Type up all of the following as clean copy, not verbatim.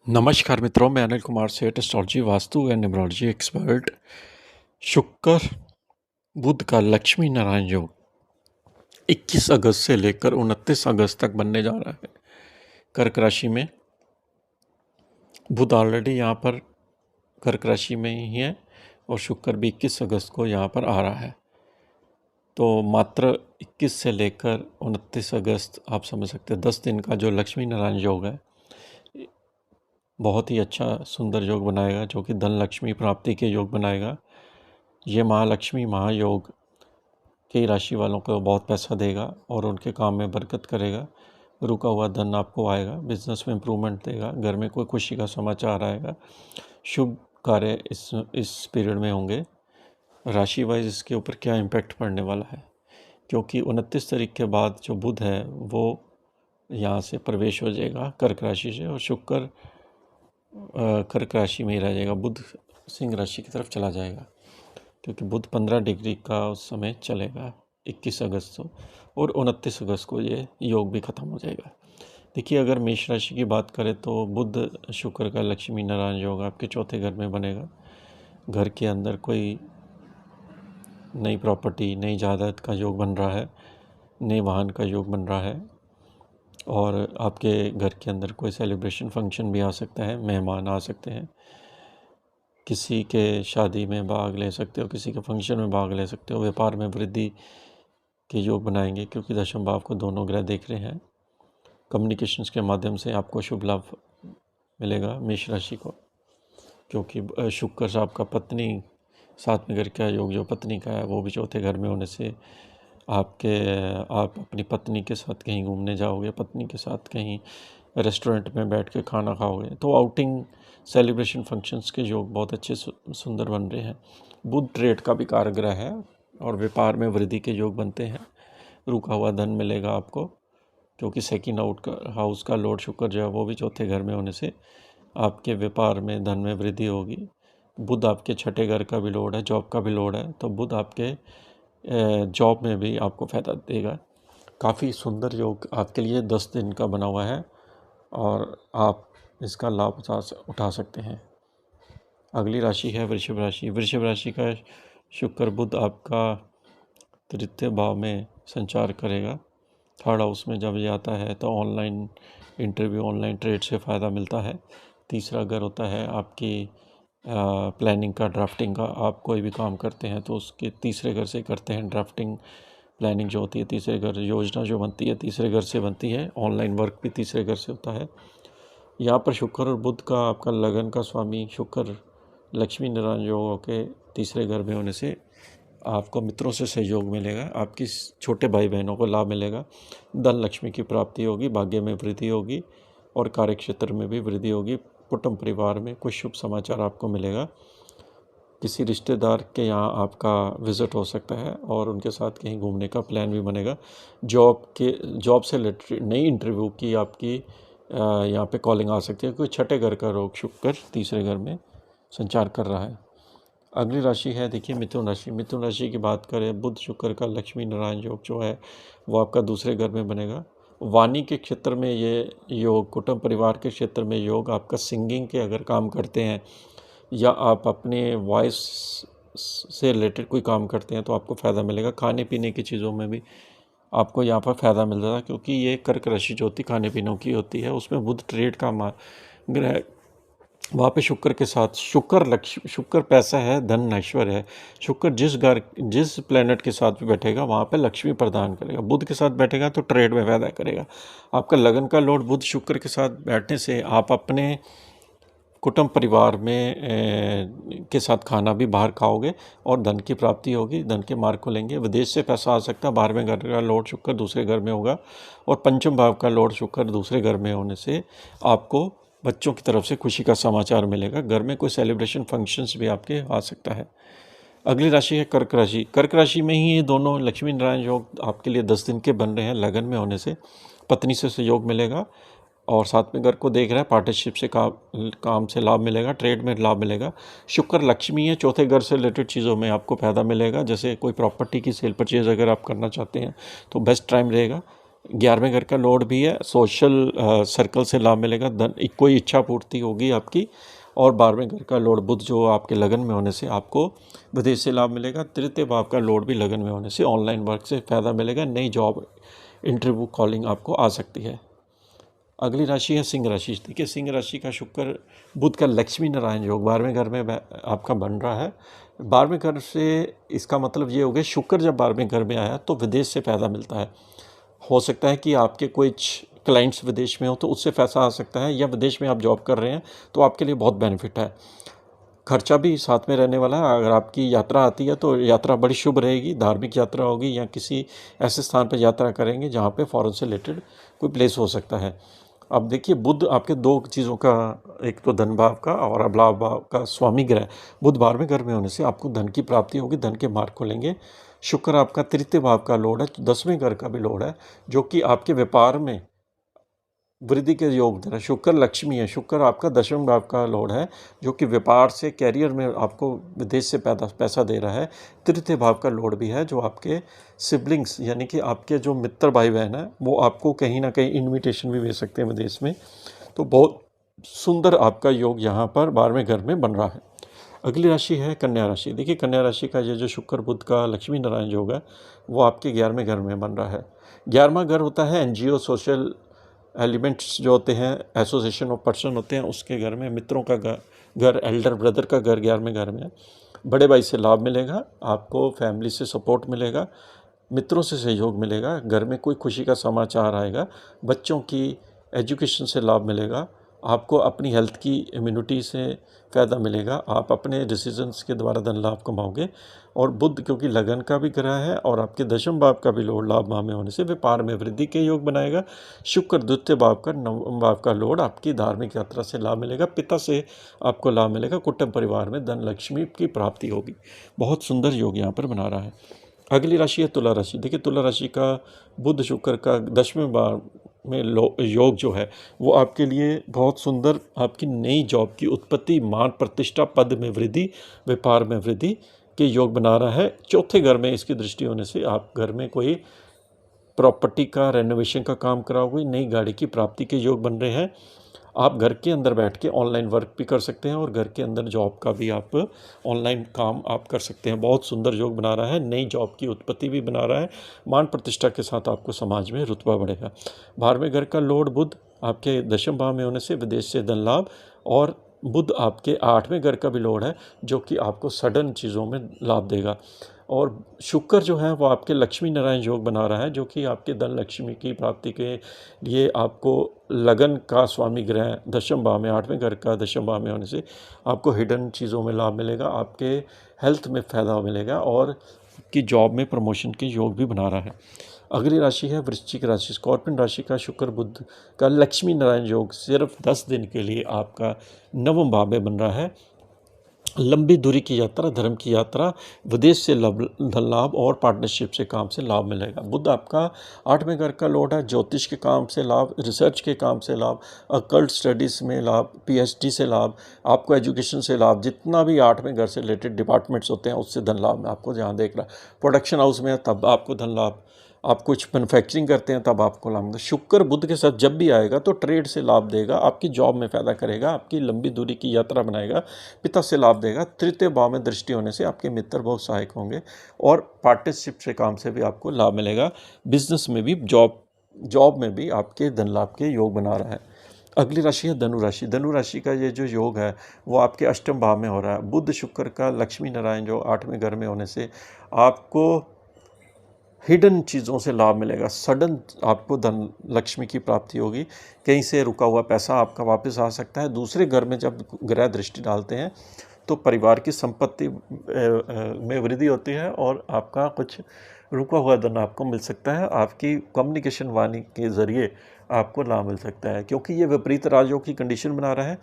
नमस्कार मित्रों, मैं अनिल कुमार सेठ, astrology, vastu and numerology expert. शुक्र बुध का लक्ष्मी नारायण योग 21 अगस्त से लेकर 29 अगस्त तक बनने जा रहा है। कर्क राशि में बुध ऑलरेडी यहाँ पर कर्क राशि में ही है और शुक्र भी 21 अगस्त को यहाँ पर आ रहा है। तो मात्र 21 से लेकर 29 अगस्त आप समझ सकते हैं 10 दिन का जो लक्ष्मी नारायण योग है, बहुत ही अच्छा सुंदर योग बनाएगा, जो कि धन लक्ष्मी प्राप्ति के योग बनाएगा। ये महालक्ष्मी महायोग कई राशि वालों को बहुत पैसा देगा और उनके काम में बरकत करेगा। रुका हुआ धन आपको आएगा, बिजनेस में इम्प्रूवमेंट देगा, घर में कोई खुशी का समाचार आएगा, शुभ कार्य इस पीरियड में होंगे। राशि वाइज इसके ऊपर क्या इम्पैक्ट पड़ने वाला है, क्योंकि 29 तारीख के बाद जो बुध है वो यहाँ से प्रवेश हो जाएगा कर्क राशि से, और शुक्र कर्क राशि में ही रह जाएगा। बुध सिंह राशि की तरफ चला जाएगा, क्योंकि बुध 15 डिग्री का उस समय चलेगा 21 अगस्त को, और 29 अगस्त को ये योग भी ख़त्म हो जाएगा। देखिए, अगर मेष राशि की बात करें तो बुध शुक्र का लक्ष्मी नारायण योग आपके चौथे घर में बनेगा। घर के अंदर कोई नई प्रॉपर्टी, नई जायदाद का योग बन रहा है, नए वाहन का योग बन रहा है, और आपके घर के अंदर कोई सेलिब्रेशन फंक्शन भी आ सकता है, मेहमान आ सकते हैं, किसी के शादी में भाग ले सकते हो, किसी के फंक्शन में भाग ले सकते हो। व्यापार में वृद्धि के योग बनाएंगे, क्योंकि दशम भाव को दोनों ग्रह देख रहे हैं। कम्युनिकेशंस के माध्यम से आपको शुभ लाभ मिलेगा मेष राशि को, क्योंकि शुक्र से आपका पत्नी साथ में घर का योग जो पत्नी का है वो भी चौथे घर में होने से आप अपनी पत्नी के साथ कहीं घूमने जाओगे, पत्नी के साथ कहीं रेस्टोरेंट में बैठ के खाना खाओगे, तो आउटिंग, सेलिब्रेशन, फंक्शंस के योग बहुत अच्छे सुंदर बन रहे हैं। बुध ट्रेड का भी कारग्रह है और व्यापार में वृद्धि के योग बनते हैं। रुका हुआ धन मिलेगा आपको, क्योंकि सेकंड हाउस का लॉर्ड शुक्र जो है वो भी चौथे घर में होने से आपके व्यापार में धन में वृद्धि होगी। बुध आपके छठे घर का भी लॉर्ड है, जॉब का भी लॉर्ड है, तो बुध आपके जॉब में भी आपको फ़ायदा देगा। काफ़ी सुंदर योग आपके लिए 10 दिन का बना हुआ है और आप इसका लाभ उठा सकते हैं। अगली राशि है वृषभ राशि। वृषभ राशि का शुक्र बुध आपका तृतीय भाव में संचार करेगा। थर्ड हाउस में जब ये आता है तो ऑनलाइन इंटरव्यू, ऑनलाइन ट्रेड से फ़ायदा मिलता है। तीसरा घर होता है आपकी प्लानिंग का, ड्राफ्टिंग का। आप कोई भी काम करते हैं तो उसके तीसरे घर से करते हैं। ड्राफ्टिंग, प्लानिंग जो होती है तीसरे घर, योजना जो बनती है तीसरे घर से बनती है। ऑनलाइन वर्क भी तीसरे घर से होता है। यहाँ पर शुक्र और बुध का आपका लगन का स्वामी शुक्र लक्ष्मी नारायण योग के तीसरे घर में होने से आपको मित्रों से सहयोग मिलेगा, आपकी छोटे भाई बहनों को लाभ मिलेगा, धन लक्ष्मी की प्राप्ति होगी, भाग्य में वृद्धि होगी और कार्य क्षेत्र में भी वृद्धि होगी। कुटुंब परिवार में कुछ शुभ समाचार आपको मिलेगा। किसी रिश्तेदार के यहाँ आपका विज़िट हो सकता है और उनके साथ कहीं घूमने का प्लान भी बनेगा। जॉब से रिलेटेड नई इंटरव्यू की आपकी यहाँ पे कॉलिंग आ सकती है, क्योंकि छठे घर का रोग शुक्र तीसरे घर में संचार कर रहा है। अगली राशि है, देखिए, मिथुन राशि। मिथुन राशि की बात करें, बुध शुक्र का लक्ष्मी नारायण योग जो है वो आपका दूसरे घर में बनेगा। वाणी के क्षेत्र में ये योग, कुटुंब परिवार के क्षेत्र में योग, आपका सिंगिंग के अगर काम करते हैं या आप अपने वॉइस से रिलेटेड कोई काम करते हैं तो आपको फ़ायदा मिलेगा। खाने पीने की चीज़ों में भी आपको यहाँ पर फ़ायदा मिल रहा है, क्योंकि ये कर्क राशि जो होती खाने पीने की होती है, उसमें बुध ट्रेड का ग्रह, वहाँ पे शुक्र के साथ शुक्र पैसा है, धन ऐश्वर्य है। शुक्र जिस प्लेनेट के साथ भी बैठेगा वहाँ पे लक्ष्मी प्रदान करेगा। बुध के साथ बैठेगा तो ट्रेड में फायदा करेगा। आपका लगन का लॉर्ड बुध शुक्र के साथ बैठने से आप अपने कुटुंब परिवार में के साथ खाना भी बाहर खाओगे और धन की प्राप्ति होगी, धन के मार्ग को लेंगे। विदेश से पैसा आ सकता है। 12वें घर का लॉर्ड शुक्र दूसरे घर में होगा और पंचम भाव का लॉर्ड शुक्र दूसरे घर में होने से आपको बच्चों की तरफ से खुशी का समाचार मिलेगा। घर में कोई सेलिब्रेशन फंक्शंस भी आपके आ सकता है। अगली राशि है कर्क राशि। कर्क राशि में ही ये दोनों लक्ष्मी नारायण योग आपके लिए 10 दिन के बन रहे हैं। लगन में होने से पत्नी से सहयोग मिलेगा और साथ में घर को देख रहा है, पार्टनरशिप से काम से लाभ मिलेगा, ट्रेड में लाभ मिलेगा। शुक्र लक्ष्मी है, चौथे घर से रिलेटेड चीज़ों में आपको फ़ायदा मिलेगा। जैसे कोई प्रॉपर्टी की सेल परचेज अगर आप करना चाहते हैं तो बेस्ट टाइम रहेगा। 11वें घर का लॉर्ड भी है, सोशल सर्कल से लाभ मिलेगा, धन कोई इच्छा पूर्ति होगी आपकी। और 12वें घर का लॉर्ड बुध जो आपके लगन में होने से आपको विदेश से लाभ मिलेगा। तृतीय भाव का लॉर्ड भी लगन में होने से ऑनलाइन वर्क से फ़ायदा मिलेगा, नई जॉब इंटरव्यू कॉलिंग आपको आ सकती है। अगली राशि है सिंह राशि। देखिए सिंह राशि का शुक्र बुध का लक्ष्मी नारायण योग 12वें घर में आपका बन रहा है। 12वें घर से इसका मतलब ये हो गया, शुक्र जब 12वें घर में आया तो विदेश से फ़ायदा मिलता है। हो सकता है कि आपके कुछ क्लाइंट्स विदेश में हो तो उससे पैसा आ सकता है, या विदेश में आप जॉब कर रहे हैं तो आपके लिए बहुत बेनिफिट है। खर्चा भी साथ में रहने वाला है। अगर आपकी यात्रा आती है तो यात्रा बड़ी शुभ रहेगी, धार्मिक यात्रा होगी या किसी ऐसे स्थान पर यात्रा करेंगे जहाँ पे फॉरेन से रिलेटेड कोई प्लेस हो सकता है। अब देखिए बुध आपके दो चीज़ों का, एक तो धन भाव का और अब लाभ भाव का स्वामी ग्रह बुध 12वें घर में होने से आपको धन की प्राप्ति होगी, धन के मार्ग खोलेंगे। शुक्र आपका तृतीय भाव का लॉर्ड है, 10वें घर का भी लॉर्ड है, जो कि आपके व्यापार में वृद्धि के योग दे रहा है। शुक्र लक्ष्मी है, शुक्र आपका 10वें भाव का लॉर्ड है, जो कि व्यापार से कैरियर में आपको विदेश से पैसा दे रहा है। तृतीय भाव का लॉर्ड भी है, जो आपके सिबलिंग्स यानी कि आपके जो मित्र भाई बहन हैं वो आपको कहीं ना कहीं इन्विटेशन भी भेज सकते हैं विदेश में। तो बहुत सुंदर आपका योग यहाँ पर 12वें घर में बन रहा है। अगली राशि है कन्या राशि। देखिए कन्या राशि का ये जो शुक्र बुध का लक्ष्मी नारायण योग है वो आपके 11वें घर में बन रहा है। 11वां घर होता है एनजीओ, सोशल एलिमेंट्स जो होते हैं, एसोसिएशन ऑफ पर्सन होते हैं, उसके घर में। मित्रों का घर, एल्डर ब्रदर का घर 11वें घर में है। बड़े भाई से लाभ मिलेगा, आपको फैमिली से सपोर्ट मिलेगा, मित्रों से सहयोग मिलेगा, घर में कोई खुशी का समाचार आएगा, बच्चों की एजुकेशन से लाभ मिलेगा, आपको अपनी हेल्थ की इम्यूनिटी से फ़ायदा मिलेगा, आप अपने डिसीजंस के द्वारा धन लाभ कमाओगे। और बुध क्योंकि लगन का भी ग्रह है और आपके 10वें भाव का भी लॉर्ड लाभ भाव में होने से व्यापार में वृद्धि के योग बनाएगा। शुक्र द्वितीय भाव का 9वें भाव का लॉर्ड आपकी धार्मिक यात्रा से लाभ मिलेगा, पिता से आपको लाभ मिलेगा, कुटुंब परिवार में धन लक्ष्मी की प्राप्ति होगी। बहुत सुंदर योग यहाँ पर बना रहा है। अगली राशि है तुला राशि। देखिए तुला राशि का बुध शुक्र का 10वें भाव में योग जो है वो आपके लिए बहुत सुंदर, आपकी नई जॉब की उत्पत्ति, मान प्रतिष्ठा, पद में वृद्धि, व्यापार में वृद्धि के योग बना रहा है। चौथे घर में इसकी दृष्टि होने से आप घर में कोई प्रॉपर्टी का रेनोवेशन का काम कराओगे, नई गाड़ी की प्राप्ति के योग बन रहे हैं। आप घर के अंदर बैठ के ऑनलाइन वर्क भी कर सकते हैं और घर के अंदर जॉब का भी आप ऑनलाइन काम आप कर सकते हैं। बहुत सुंदर योग बना रहा है, नई जॉब की उत्पत्ति भी बना रहा है, मान प्रतिष्ठा के साथ आपको समाज में रुतबा बढ़ेगा। 12वें घर का लॉर्ड बुध आपके 10वें भाव में होने से विदेश से धन लाभ, और बुध आपके 8वें घर का भी लॉर्ड है, जो कि आपको सडन चीज़ों में लाभ देगा। और शुक्र जो है वो आपके लक्ष्मी नारायण योग बना रहा है, जो कि आपके धन लक्ष्मी की प्राप्ति के लिए आपको लगन का स्वामी ग्रह 10वें भाव में, 8वें घर का 10वें भाव में होने से आपको हिडन चीज़ों में लाभ मिलेगा, आपके हेल्थ में फ़ायदा मिलेगा और की जॉब में प्रमोशन के योग भी बना रहा है। अगली राशि है वृश्चिक राशि। स्कॉर्पियन राशि का शुक्र बुध का लक्ष्मी नारायण योग सिर्फ 10 दिन के लिए आपका 9वें भाव में बन रहा है। लंबी दूरी की यात्रा, धर्म की यात्रा, विदेश से धन लाभ और पार्टनरशिप से काम से लाभ मिलेगा। बुध आपका 8वें घर का लॉर्ड है, ज्योतिष के काम से लाभ, रिसर्च के काम से लाभ, अकल्ट स्टडीज़ में लाभ, पीएचडी से लाभ, आपको एजुकेशन से लाभ, जितना भी 8वें घर से रिलेटेड डिपार्टमेंट्स होते हैं उससे धन लाभ में आपको जहाँ देख रहा है। प्रोडक्शन हाउस में तब आपको धन लाभ, आप कुछ मैन्युफैक्चरिंग करते हैं तब आपको लाभ मिलेगा। शुक्र बुध के साथ जब भी आएगा तो ट्रेड से लाभ देगा, आपकी जॉब में फ़ायदा करेगा, आपकी लंबी दूरी की यात्रा बनाएगा, पिता से लाभ देगा। तृतीय भाव में दृष्टि होने से आपके मित्र बहुत सहायक होंगे और पार्टनरशिप से काम से भी आपको लाभ मिलेगा। बिजनेस में भी, जॉब में भी आपके धन लाभ के योग बना रहा है। अगली राशि है धनु राशि। धनु राशि का ये जो योग है वो आपके 8वें भाव में हो रहा है। बुध शुक्र का लक्ष्मी नारायण जो 8वें घर में होने से आपको हिडन चीज़ों से लाभ मिलेगा, सडन आपको धन लक्ष्मी की प्राप्ति होगी, कहीं से रुका हुआ पैसा आपका वापस आ सकता है। दूसरे घर में जब ग्रह दृष्टि डालते हैं तो परिवार की संपत्ति में वृद्धि होती है और आपका कुछ रुका हुआ धन आपको मिल सकता है। आपकी कम्युनिकेशन वाणी के ज़रिए आपको लाभ मिल सकता है, क्योंकि ये विपरीत राजयोग की कंडीशन बना रहा है।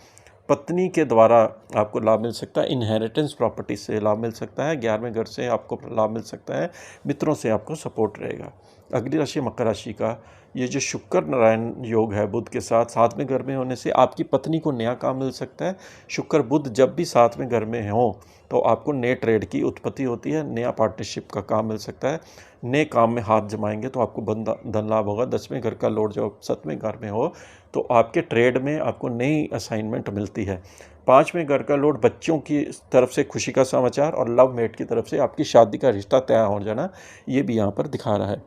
पत्नी के द्वारा आपको लाभ मिल सकता है, इनहेरिटेंस प्रॉपर्टी से लाभ मिल सकता है, 11वें घर से आपको लाभ मिल सकता है, मित्रों से आपको सपोर्ट रहेगा। अगली राशि मकर राशि का ये जो शुक्र नारायण योग है बुध के साथ, साथ में घर में होने से आपकी पत्नी को नया काम मिल सकता है। शुक्र बुध जब भी साथ में घर में हो तो आपको नए ट्रेड की उत्पत्ति होती है, नया पार्टनरशिप का काम मिल सकता है, नए काम में हाथ जमाएंगे तो आपको धन लाभ होगा। 10वें घर का लॉर्ड जब 7वें घर में हो तो आपके ट्रेड में आपको नई असाइनमेंट मिलती है। 5वें घर का लॉर्ड बच्चों की तरफ से खुशी का समाचार और लव मेट की तरफ से आपकी शादी का रिश्ता तय हो जाना, ये भी यहाँ पर दिखा रहा है।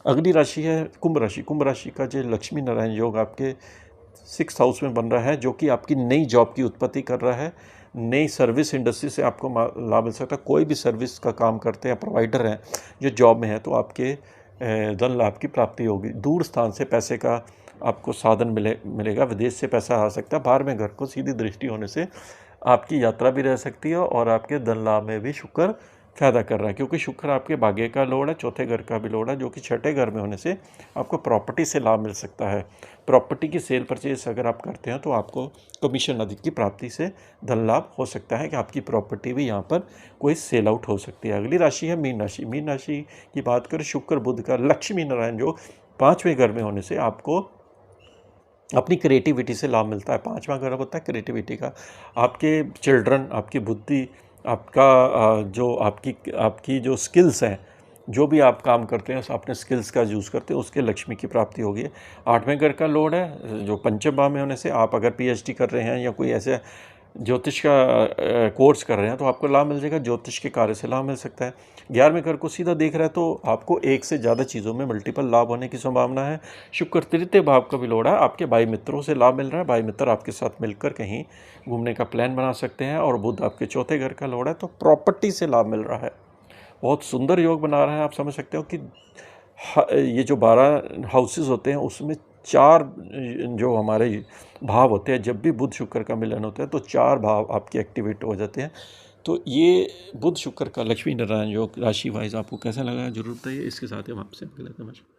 अगली राशि है कुंभ राशि। कुंभ राशि का जो लक्ष्मी नारायण योग आपके 6th हाउस में बन रहा है, जो कि आपकी नई जॉब की उत्पत्ति कर रहा है। नई सर्विस इंडस्ट्री से आपको लाभ मिल सकता है। कोई भी सर्विस का काम करते हैं, प्रोवाइडर हैं जो जॉब में है, तो आपके धन लाभ की प्राप्ति होगी। दूर स्थान से पैसे का आपको साधन मिलेगा। विदेश से पैसा आ सकता है। 12वें घर को सीधी दृष्टि होने से आपकी यात्रा भी रह सकती है और आपके धन लाभ में भी शुक्र फायदा कर रहा है, क्योंकि शुक्र आपके भाग्य का लॉर्ड है, चौथे घर का भी लॉर्ड है, जो कि छठे घर में होने से आपको प्रॉपर्टी से लाभ मिल सकता है। प्रॉपर्टी की सेल परचेज अगर आप करते हैं तो आपको कमीशन आदि की प्राप्ति से धन लाभ हो सकता है कि आपकी प्रॉपर्टी भी यहाँ पर कोई सेल आउट हो सकती है। अगली राशि है मीन राशि। मीन राशि की बात करें, शुक्र बुध का लक्ष्मी नारायण जो 5वें घर में होने से आपको अपनी क्रिएटिविटी से लाभ मिलता है। 5वां घर होता है क्रिएटिविटी का। आपके चिल्ड्रन, आपकी बुद्धि, आपका जो आपकी जो स्किल्स हैं, जो भी आप काम करते हैं अपने स्किल्स का यूज़ करते हैं, उसके लक्ष्मी की प्राप्ति होगी। 8वें घर का लॉर्ड है जो पंचम भाव में होने से आप अगर पीएचडी कर रहे हैं या कोई ऐसे ज्योतिष का कोर्स कर रहे हैं तो आपको लाभ मिल जाएगा। ज्योतिष के कार्य से लाभ मिल सकता है। 11वें घर को सीधा देख रहा है तो आपको एक से ज़्यादा चीज़ों में मल्टीपल लाभ होने की संभावना है। शुक्र तृतीय भाव का भी लॉर्ड है। आपके भाई मित्रों से लाभ मिल रहा है। भाई मित्र आपके साथ मिलकर कहीं घूमने का प्लान बना सकते हैं। और बुध आपके चौथे घर का लॉर्ड है, तो प्रॉपर्टी से लाभ मिल रहा है। बहुत सुंदर योग बना रहा है। आप समझ सकते हो कि ये जो 12 हाउसेस होते हैं उसमें 4 जो हमारे भाव होते हैं, जब भी बुध शुक्र का मिलन होता है तो 4 भाव आपके एक्टिवेट हो जाते हैं। तो ये बुध शुक्र का लक्ष्मी नारायण योग राशि वाइज आपको कैसा लगा जरूर बताइए। इसके साथ ही हम आपसे अगले